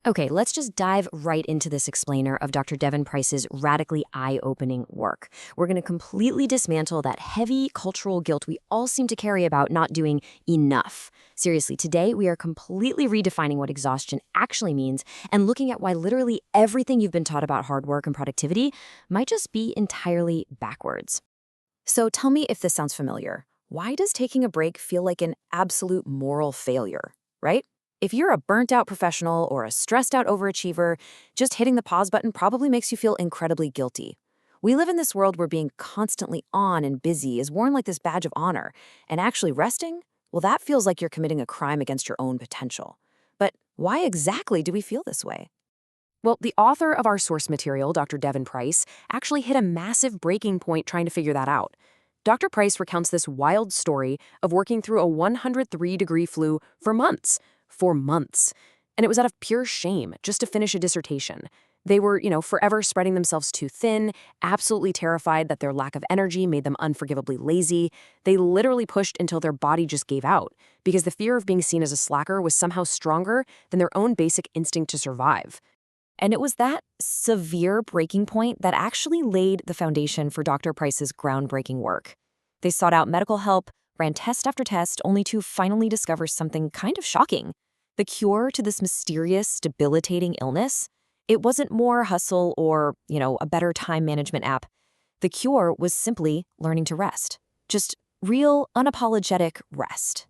Okay, let's just dive right into this explainer of Dr. Devon Price's radically eye-opening work. We're going to completely dismantle that heavy cultural guilt we all seem to carry about not doing enough. Seriously, today we are completely redefining what exhaustion actually means and looking at why literally everything you've been taught about hard work and productivity might just be entirely backwards. So tell me if this sounds familiar. Why does taking a break feel like an absolute moral failure, right? If you're a burnt-out professional or a stressed-out overachiever, just hitting the pause button probably makes you feel incredibly guilty. We live in this world where being constantly on and busy is worn like this badge of honor, and actually resting, well, that feels like you're committing a crime against your own potential. But why exactly do we feel this way? Well, the author of our source material, Dr. Devon Price, actually hit a massive breaking point trying to figure that out. Dr. Price recounts this wild story of working through a 103-degree flu for months. For months. And it was out of pure shame, just to finish a dissertation. They were, forever spreading themselves too thin, absolutely terrified that their lack of energy made them unforgivably lazy. They literally pushed until their body just gave out, because the fear of being seen as a slacker was somehow stronger than their own basic instinct to survive. And it was that severe breaking point that actually laid the foundation for Dr. Price's groundbreaking work. They sought out medical help, ran test after test, only to finally discover something kind of shocking. The cure to this mysterious, debilitating illness, it wasn't more hustle or, a better time management app. The cure was simply learning to rest. Just real, unapologetic rest.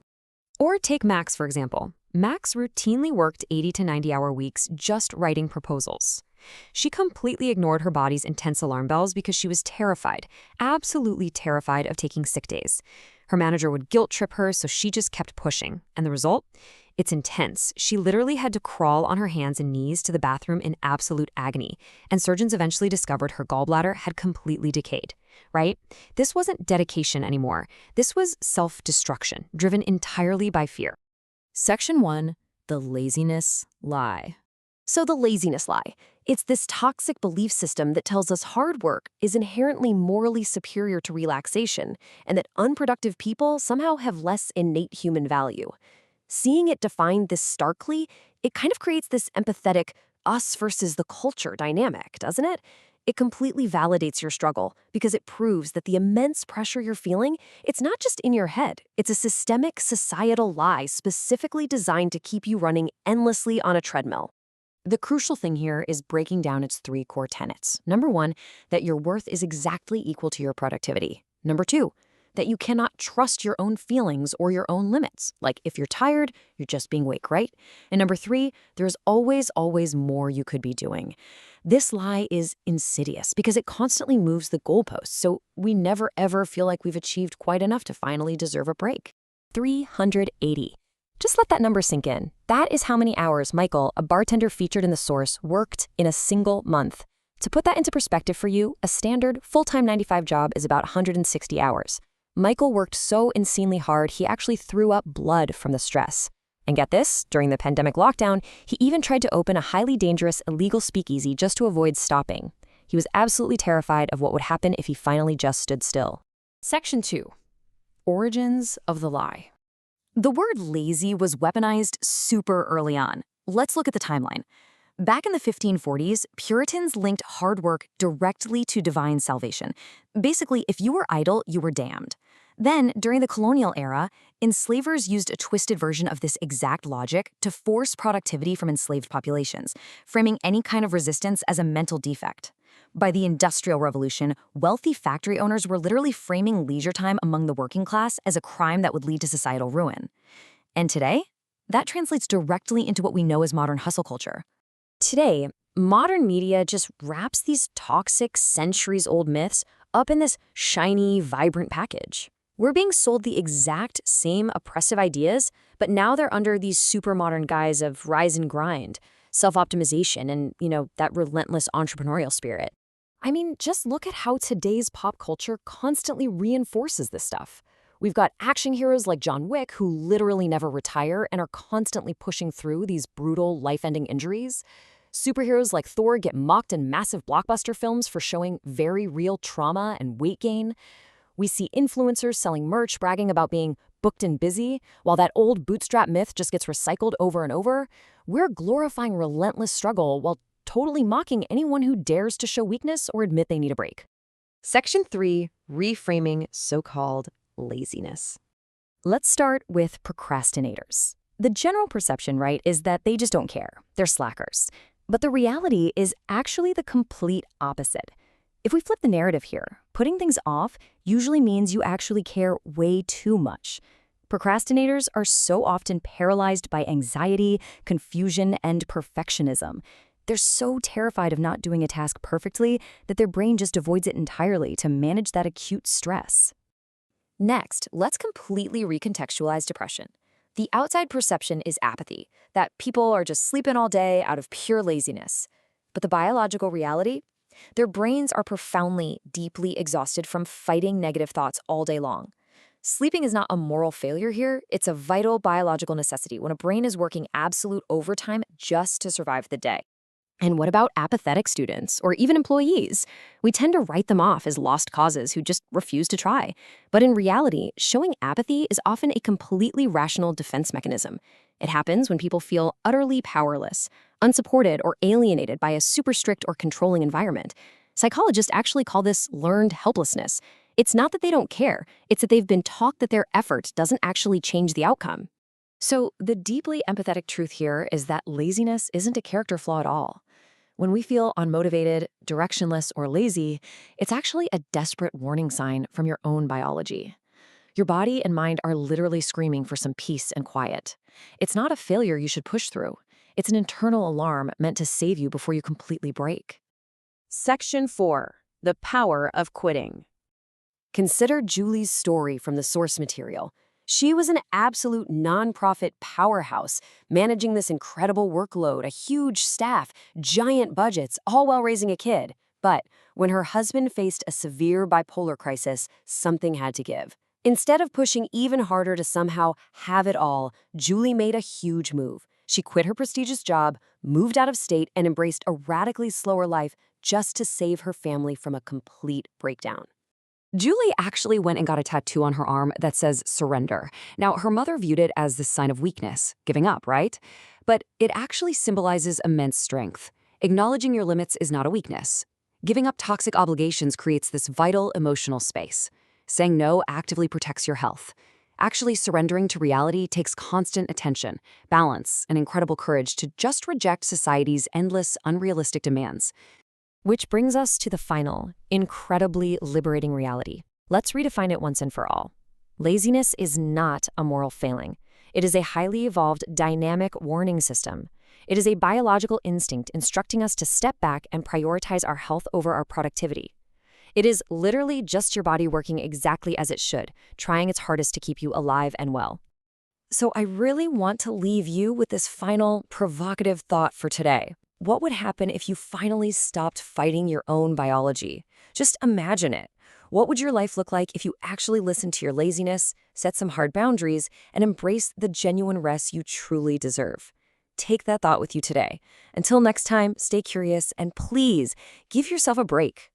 Or take Max, for example. Max routinely worked 80 to 90-hour weeks just writing proposals. She completely ignored her body's intense alarm bells because she was terrified, absolutely terrified of taking sick days. Her manager would guilt trip her, so she just kept pushing. And the result? It's intense. She literally had to crawl on her hands and knees to the bathroom in absolute agony, and surgeons eventually discovered her gallbladder had completely decayed, right? This wasn't dedication anymore. This was self-destruction, driven entirely by fear. Section 1, the Laziness Lie. So the Laziness Lie. It's this toxic belief system that tells us hard work is inherently morally superior to relaxation, and that unproductive people somehow have less innate human value. Seeing it defined this starkly, it kind of creates this empathetic us versus the culture dynamic, doesn't it? It completely validates your struggle because it proves that the immense pressure you're feeling, it's not just in your head. It's a systemic societal lie specifically designed to keep you running endlessly on a treadmill. The crucial thing here is breaking down its 3 core tenets. Number 1, that your worth is exactly equal to your productivity. Number 2, that you cannot trust your own feelings or your own limits. Like if you're tired, you're just being weak, right? And number 3, there's always more you could be doing. This lie is insidious because it constantly moves the goalposts, so we never ever feel like we've achieved quite enough to finally deserve a break. 380. Just let that number sink in. That is how many hours Michael, a bartender featured in the source, worked in a single month. To put that into perspective for you, a standard full-time 9-to-5 job is about 160 hours. Michael worked so insanely hard, he actually threw up blood from the stress. And get this, during the pandemic lockdown, he even tried to open a highly dangerous, illegal speakeasy just to avoid stopping. He was absolutely terrified of what would happen if he finally just stood still. Section 2. Origins of the Lie. The word lazy was weaponized super early on. Let's look at the timeline. Back in the 1540s, Puritans linked hard work directly to divine salvation. Basically, if you were idle, you were damned. Then, during the colonial era, enslavers used a twisted version of this exact logic to force productivity from enslaved populations, framing any kind of resistance as a mental defect. By the Industrial Revolution, wealthy factory owners were literally framing leisure time among the working class as a crime that would lead to societal ruin. And today, that translates directly into what we know as modern hustle culture. Today, modern media just wraps these toxic, centuries-old myths up in this shiny, vibrant package. We're being sold the exact same oppressive ideas, but now they're under these super modern guise of rise and grind, self-optimization, and, that relentless entrepreneurial spirit. I mean, just look at how today's pop culture constantly reinforces this stuff. We've got action heroes like John Wick who literally never retire and are constantly pushing through these brutal, life-ending injuries. Superheroes like Thor get mocked in massive blockbuster films for showing very real trauma and weight gain. We see influencers selling merch, bragging about being booked and busy, while that old bootstrap myth just gets recycled over and over. We're glorifying relentless struggle while totally mocking anyone who dares to show weakness or admit they need a break. Section 3, reframing so-called laziness. Let's start with procrastinators. The general perception, right, is that they just don't care. They're slackers. But the reality is actually the complete opposite. If we flip the narrative here, putting things off usually means you actually care way too much. Procrastinators are so often paralyzed by anxiety, confusion, and perfectionism. They're so terrified of not doing a task perfectly that their brain just avoids it entirely to manage that acute stress. Next, let's completely recontextualize depression. The outside perception is apathy, that people are just sleeping all day out of pure laziness. But the biological reality? Their brains are profoundly, deeply exhausted from fighting negative thoughts all day long. Sleeping is not a moral failure here, it's a vital biological necessity when a brain is working absolute overtime just to survive the day. And what about apathetic students or even employees? We tend to write them off as lost causes who just refuse to try. But in reality, showing apathy is often a completely rational defense mechanism. It happens when people feel utterly powerless, unsupported, or alienated by a super strict or controlling environment. Psychologists actually call this learned helplessness. It's not that they don't care, it's that they've been taught that their effort doesn't actually change the outcome. So the deeply empathetic truth here is that laziness isn't a character flaw at all. When we feel unmotivated, directionless, or lazy, it's actually a desperate warning sign from your own biology. Your body and mind are literally screaming for some peace and quiet. It's not a failure you should push through. It's an internal alarm meant to save you before you completely break. Section 4. The power of quitting. Consider Julie's story from the source material. She was an absolute nonprofit powerhouse, managing this incredible workload, a huge staff, giant budgets, all while raising a kid. But when her husband faced a severe bipolar crisis, something had to give. Instead of pushing even harder to somehow have it all, Julie made a huge move. She quit her prestigious job, moved out of state, and embraced a radically slower life just to save her family from a complete breakdown. Julie actually went and got a tattoo on her arm that says surrender. Now, her mother viewed it as this sign of weakness, giving up, right? But it actually symbolizes immense strength. Acknowledging your limits is not a weakness. Giving up toxic obligations creates this vital emotional space. Saying no actively protects your health. Actually surrendering to reality takes constant attention, balance, and incredible courage to just reject society's endless, unrealistic demands. Which brings us to the final, incredibly liberating reality. Let's redefine it once and for all. Laziness is not a moral failing. It is a highly evolved, dynamic warning system. It is a biological instinct instructing us to step back and prioritize our health over our productivity. It is literally just your body working exactly as it should, trying its hardest to keep you alive and well. So I really want to leave you with this final, provocative thought for today. What would happen if you finally stopped fighting your own biology? Just imagine it. What would your life look like if you actually listened to your laziness, set some hard boundaries, and embraced the genuine rest you truly deserve? Take that thought with you today. Until next time, stay curious and please give yourself a break.